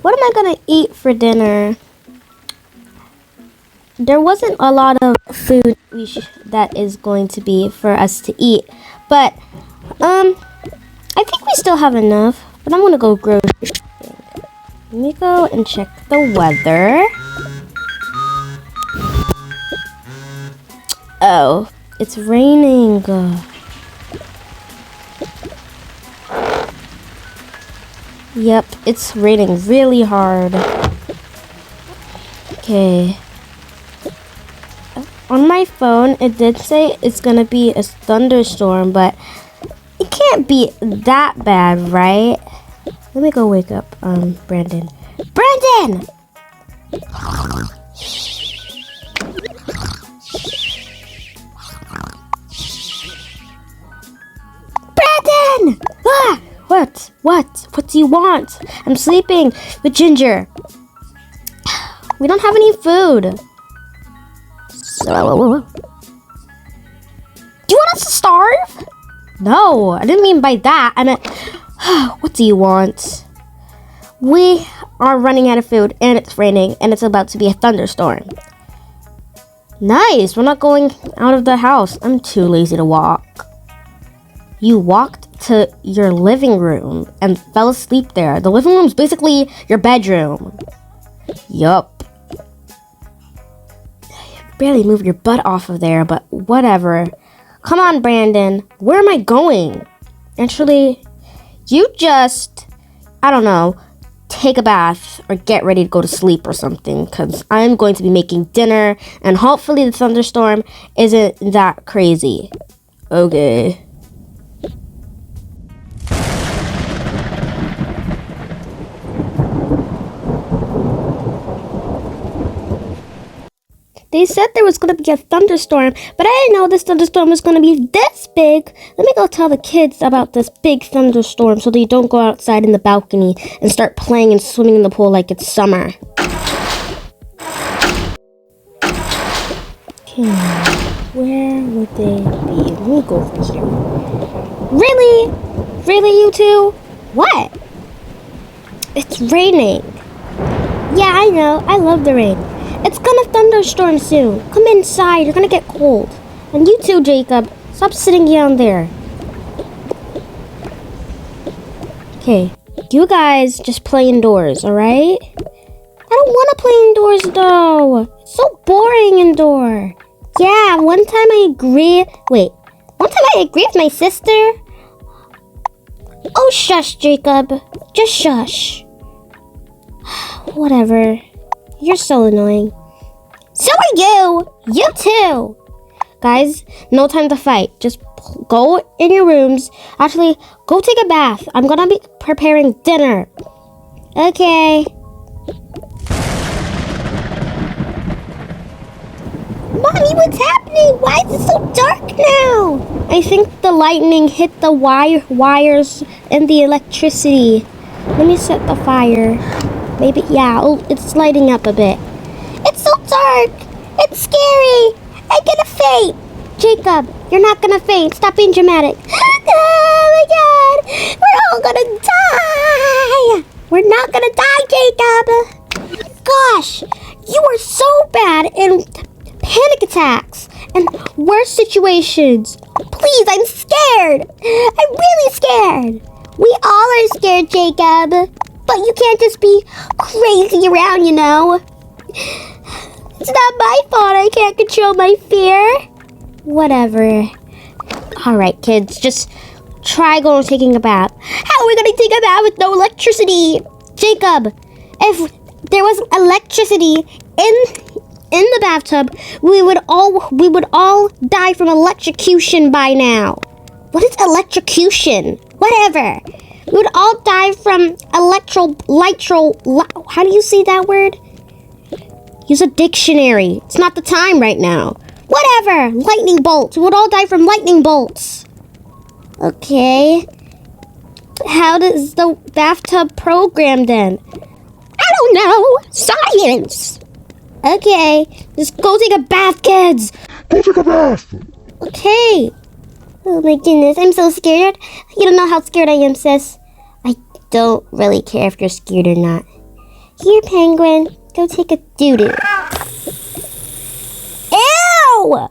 What am I gonna eat for dinner? There wasn't a lot of food that is going to be for us to eat, but I think we still have enough. But I'm gonna go grocery shopping. Let me go and check the weather. Oh, it's raining. Yep, it's raining really hard. Okay. On my phone, it did say it's gonna be a thunderstorm, but it can't be that bad, right? Let me go wake up, Brandon. Brandon! Brandon! Ah! What? What do you want? I'm sleeping with Ginger. We don't have any food. So, do you want us to starve? No, I didn't mean by that. I meant, what do you want? We are running out of food, and it's raining, and it's about to be a thunderstorm. Nice, we're not going out of the house. I'm too lazy to walk. You walked to your living room and fell asleep there. The living room's basically your bedroom. Yup. Barely move your butt off of there, but whatever. Come on, Brandon. Where am I going? Actually, you just, I don't know, take a bath or get ready to go to sleep or something, because I'm going to be making dinner, and hopefully the thunderstorm isn't that crazy. Okay. They said there was going to be a thunderstorm, but I didn't know this thunderstorm was going to be this big. Let me go tell the kids about this big thunderstorm so they don't go outside in the balcony and start playing and swimming in the pool like it's summer. Okay, where would they be? Let me go over here. Really? Really, you two? What? It's raining. Yeah, I know. I love the rain. It's gonna thunderstorm soon. Come inside, you're gonna get cold. And you too, Jacob. Stop sitting down there. Okay, you guys just play indoors, alright? I don't wanna play indoors though. It's so boring indoor. Yeah, one time I agreed with my sister. Oh, shush, Jacob. Just shush. Whatever. You're so annoying. So are you! You too! Guys, no time to fight. Just go in your rooms. Actually, go take a bath. I'm gonna be preparing dinner. Okay. Mommy, what's happening? Why is it so dark now? I think the lightning hit the wires and the electricity. Let me set the fire. Maybe, yeah, it's lighting up a bit. It's so dark. It's scary. I'm gonna faint. Jacob, you're not gonna faint. Stop being dramatic. Oh my God. We're all gonna die. We're not gonna die, Jacob. Gosh, you are so bad in panic attacks and worse situations. Please, I'm scared. I'm really scared. We all are scared, Jacob. But you can't just be crazy around, you know. It's not my fault I can't control my fear. Whatever. Alright, kids, just try taking a bath. How are we going to take a bath with no electricity? Jacob, if there was electricity in the bathtub, we would all die from electrocution by now. What is electrocution? Whatever. We would all die from how do you say that word? Use a dictionary. It's not the time right now. Whatever. Lightning bolts. We would all die from lightning bolts. Okay. How does the bathtub program then? I don't know. Science. Okay. Just go take a bath, kids. Go take a bath. Okay. Oh my goodness, I'm so scared. You don't know how scared I am, sis. I don't really care if you're scared or not. Here, penguin. Go take a doo-doo. Ew!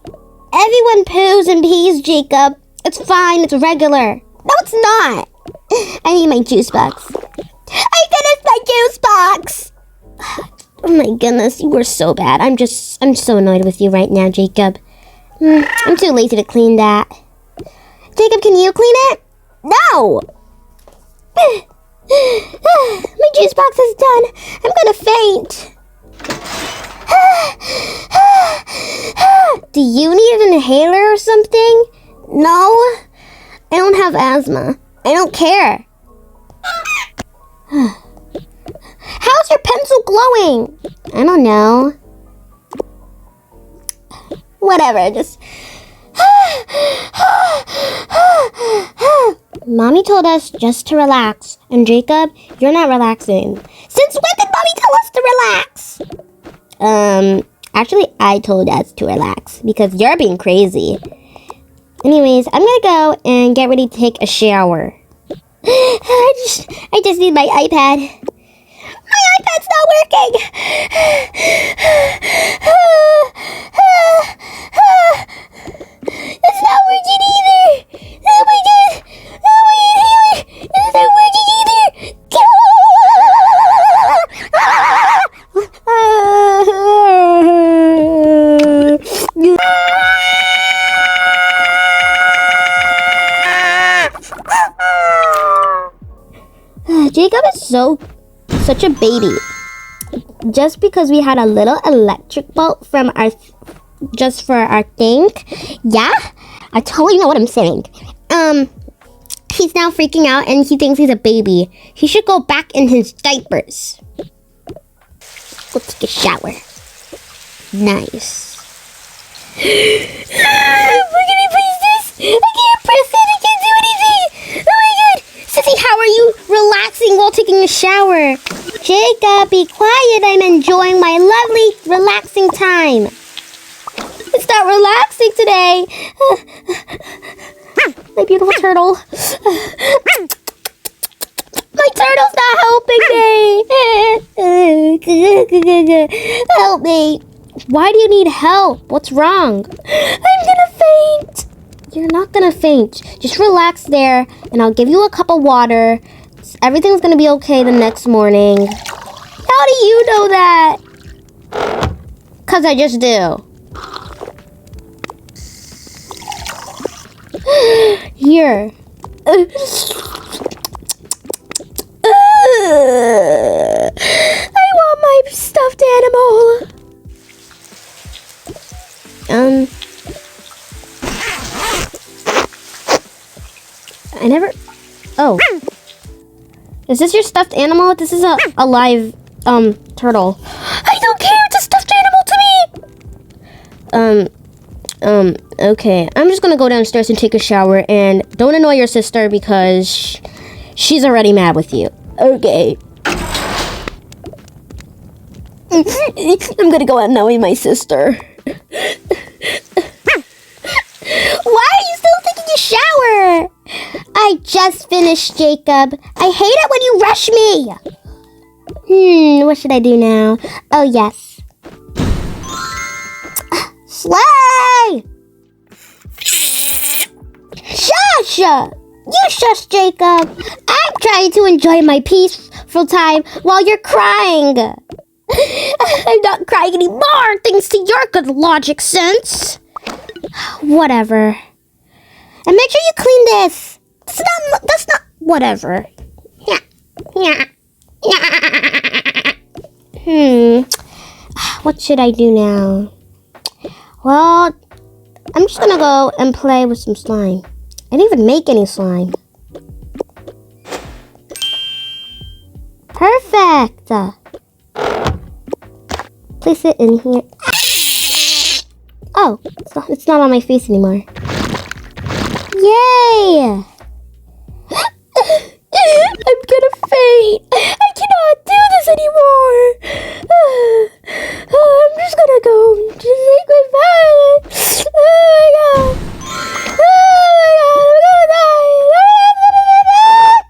Everyone poos and pees, Jacob. It's fine. It's regular. No, it's not. I need my juice box. I finished my juice box. Oh my goodness, you were so bad. I'm so annoyed with you right now, Jacob. I'm too lazy to clean that. Jacob, can you clean it? No! My juice box is done. I'm gonna faint. Do you need an inhaler or something? No, I don't have asthma. I don't care. How's your pencil glowing? I don't know. Whatever, just... Mommy told us just to relax. And Jacob, you're not relaxing. Since when did Mommy tell us to relax? Actually, I told us to relax because you're being crazy. Anyways, I'm gonna go and get ready to take a shower. I just need my iPad. My iPad's not working. It's not working either. Oh my god. Oh my inhaler. It's not working either. Jacob is such a baby. Just because we had a little electric bolt from just for our thing. Yeah, I totally know what I'm saying. He's now freaking out and he thinks he's a baby. He should go back in his diapers. Go take a shower. Nice. Where can I place this? I can't press it. I can't do anything. Oh my god. Sissy, how are you relaxing while taking a shower? Jacob, be quiet. I'm enjoying my lovely, relaxing time. It's not relaxing today. My beautiful turtle. My turtle's not helping me. Help me. Why do you need help? What's wrong? I'm gonna faint. You're not gonna faint. Just relax there, and I'll give you a cup of water. Everything's gonna be okay the next morning. How do you know that? 'Cause I just do. Here. I want my stuffed animal. I never... Oh. Is this your stuffed animal? This is a live, turtle. I don't care! It's a stuffed animal to me! Okay. I'm just gonna go downstairs and take a shower, and don't annoy your sister because she's already mad with you. Okay. I'm gonna go annoy my sister. Why are you still taking a shower? I just finished, Jacob. I hate it when you rush me. What should I do now? Oh, yes. Slay! Shush! You shush, Jacob. I'm trying to enjoy my peaceful time while you're crying. I'm not crying anymore, thanks to your good logic sense. Whatever. And make sure you clean this. That's not, whatever. Yeah. What should I do now? Well, I'm just gonna go and play with some slime. I didn't even make any slime. Perfect. Place it in here. Oh, it's not on my face anymore. Yay! I'm gonna faint. I cannot do this anymore. I'm just gonna go to say goodbye. Oh my god. I'm gonna die.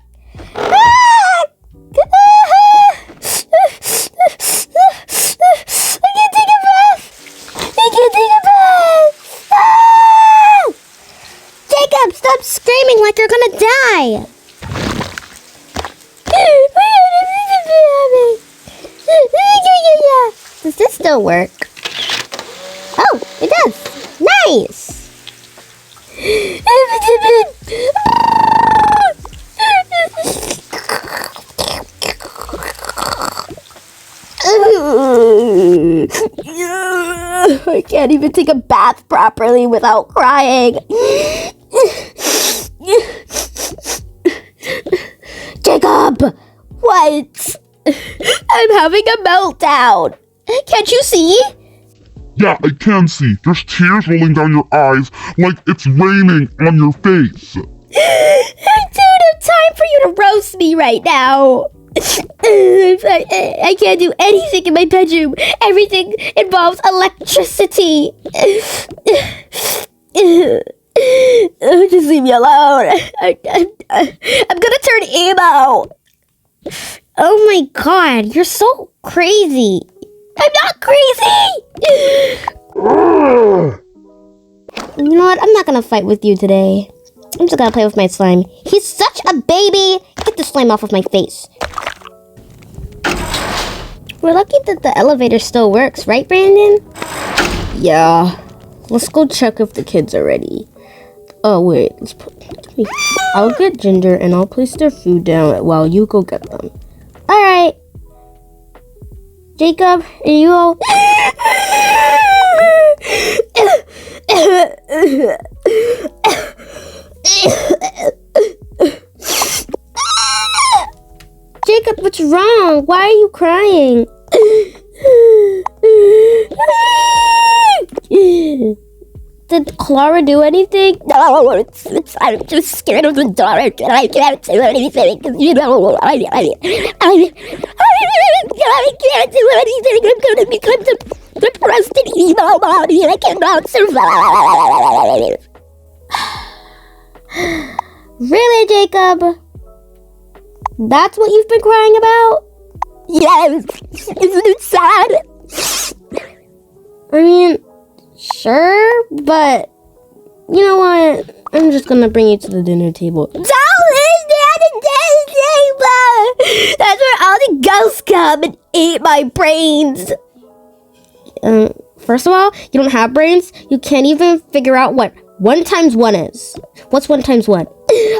still work? Oh, it does. Nice. I can't even take a bath properly without crying. Jacob! What? I'm having a meltdown. Can't you see? Yeah, I can see. There's tears rolling down your eyes like it's raining on your face. I don't have time for you to roast me right now. I can't do anything in my bedroom. Everything involves electricity. Just leave me alone. I'm gonna turn emo. Oh my god, you're so crazy. I'm not crazy! You know what? I'm not gonna fight with you today. I'm just gonna play with my slime. He's such a baby! Get the slime off of my face. We're lucky that the elevator still works, right, Brandon? Yeah. Let's go check if the kids are ready. Oh, wait. I'll get Ginger and I'll place their food down while you go get them. Alright. Jacob, are you all... Jacob, what's wrong? Why are you crying? Did Clara do anything? No, I'm just scared of the dark and I can't do anything because, you know, I can't do anything. I'm going to become depressed and emo body and I cannot survive. Really, Jacob? That's what you've been crying about? Yes, isn't it sad? I mean, sure, but you know what? I'm just gonna bring you to the dinner table. That's where all the ghosts come and eat my brains. First of all, you don't have brains. You can't even figure out what 1 times 1 is. What's 1 times 1?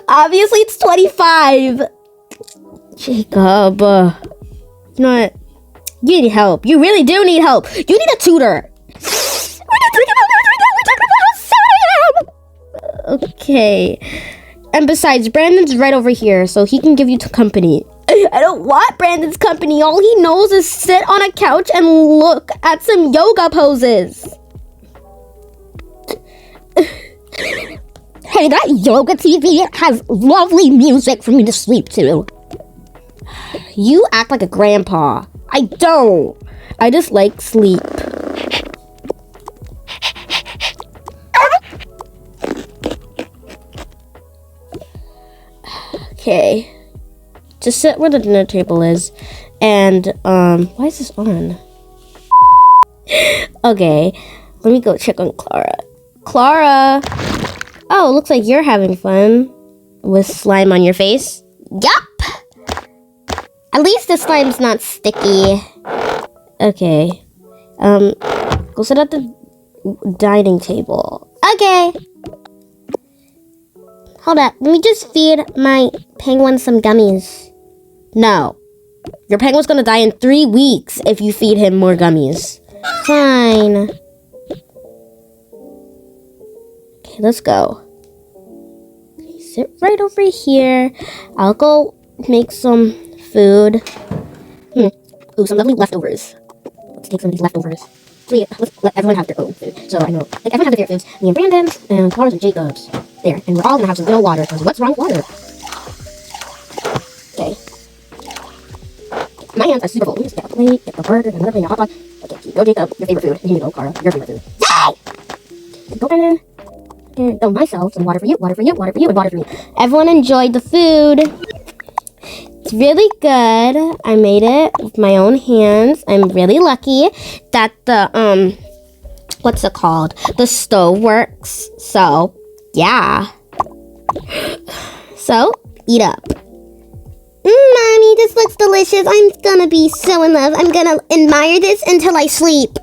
Obviously, it's 25. Jacob, you know what? You need help. You really do need help. You need a tutor. Okay. And besides, Brandon's right over here, so he can give you company. I don't want Brandon's company. All he knows is sit on a couch and look at some yoga poses. Hey, that yoga TV has lovely music for me to sleep to. You act like a grandpa. I don't. I just like sleep. Okay. Just sit where the dinner table is. And, why is this on? Okay. Let me go check on Clara. Clara! Oh, looks like you're having fun with slime on your face. Yup! At least the slime's not sticky. Okay. Go sit at the dining table. Okay. Hold up. Let me just feed my penguin some gummies. No. Your penguin's gonna die in 3 weeks if you feed him more gummies. Fine. Okay, let's go. Okay, sit right over here. I'll go make some food. Ooh, some lovely leftovers. Let's take some of these leftovers. So yeah, let's let everyone have their own food. So I know, like, everyone have their favorite foods. Me and Brandon's, and Clara's and Jacob's. There, and we're all gonna have some good old water, because what's wrong with water? Okay. My hands are super full. Let me just get a plate, get the burger, and another plate, and a hot dog. Okay, here you go, Jacob, your favorite food. And here you go, Clara, your favorite food. Yay! Go, Brandon. And go, myself, some water for you, water for you, water for you, and water for me. Everyone enjoyed the food. It's really good. I made it with my own hands. I'm really lucky that the, what's it called? The stove works. So, yeah. So, eat up. Mommy, This looks delicious. I'm gonna be so in love. I'm gonna admire this until I sleep.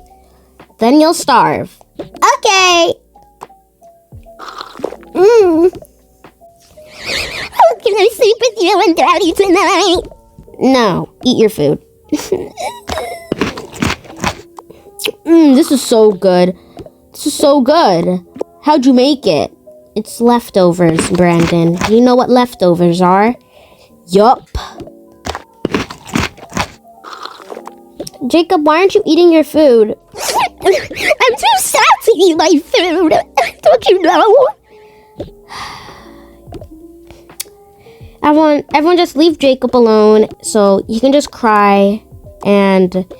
Then you'll starve. Okay. Oh, can I sleep with you and Daddy tonight? No, eat your food. This is so good. This is so good. How'd you make it? It's leftovers, Brandon. Do you know what leftovers are? Yup. Jacob, why aren't you eating your food? I'm too sad to eat my food. Don't you know? Everyone just leave Jacob alone so he can just cry, and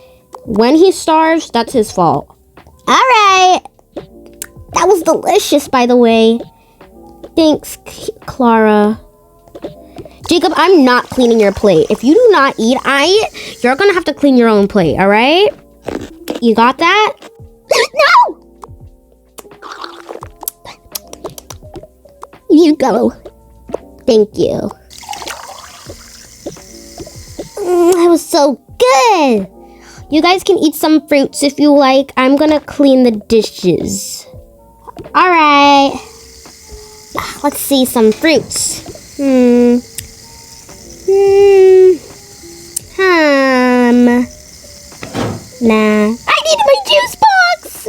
when he starves, that's his fault. Alright. That was delicious, by the way. Thanks, Clara. Jacob, I'm not cleaning your plate. If you do not eat, you're gonna have to clean your own plate, alright? You got that? No! You go. Thank you. That was so good. You guys can eat some fruits if you like. I'm gonna clean the dishes. Alright. Let's see some fruits. Nah. I need my juice box!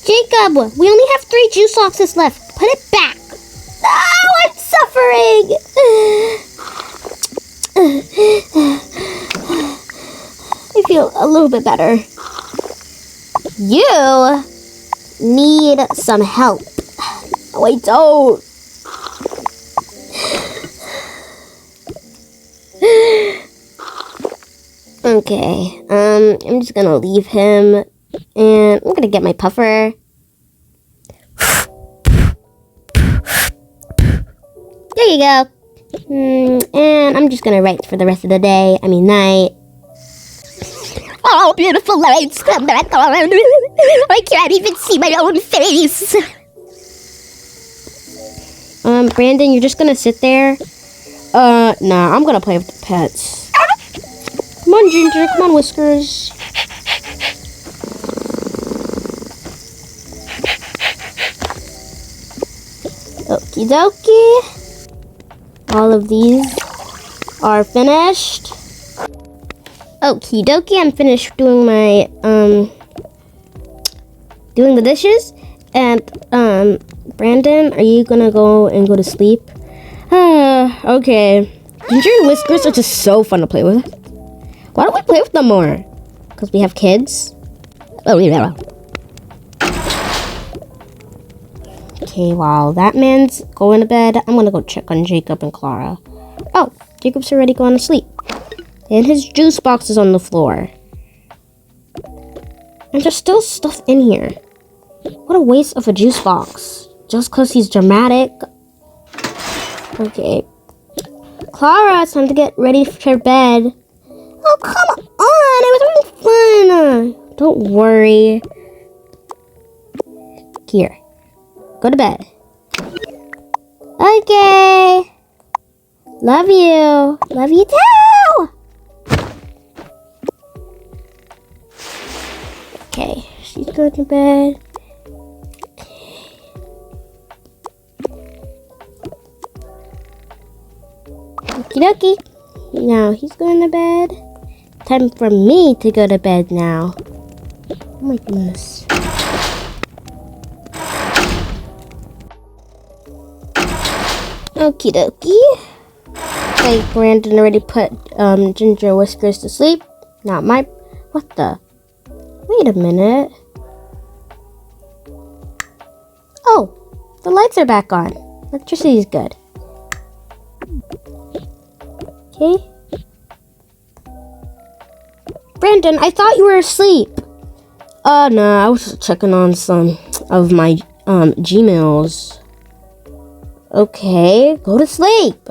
Jacob, we only have 3 juice boxes left. Put it back. No, I'm suffering. I feel a little bit better. You need some help. Oh, I don't. Okay, I'm just gonna leave him, and I'm gonna get my puffer. There you go. And I'm just gonna write for the rest of the day. Night. Oh, beautiful lights come back on. I can't even see my own face. Brandon, you're just gonna sit there? Nah, I'm gonna play with the pets. Come on, Ginger. Come on, Whiskers. Okie dokie. All of these are finished. Okie dokie, I'm finished doing my, doing the dishes. And, Brandon, are you gonna go to sleep? Okay. Ginger and Whiskers are just so fun to play with. Why don't we play with them more? Because we have kids? Oh, yeah. Okay, while that man's going to bed, I'm gonna go check on Jacob and Clara. Oh, Jacob's already gone to sleep. And his juice box is on the floor. And there's still stuff in here. What a waste of a juice box. Just because he's dramatic. Okay. Clara, it's time to get ready for bed. Oh, come on. I was having fun. Don't worry. Here. Go to bed. Okay. Love you. Love you too. Okay. She's going to bed. Okie dokie. Now he's going to bed. Time for me to go to bed now. Oh my goodness. Okie dokie. Okay, Brandon already put Ginger Whiskers to sleep. Not my... What the... Wait a minute. Oh, the lights are back on. Electricity is good. Okay. Brandon, I thought you were asleep. No, I was just checking on some of my Gmails. Okay, go to sleep.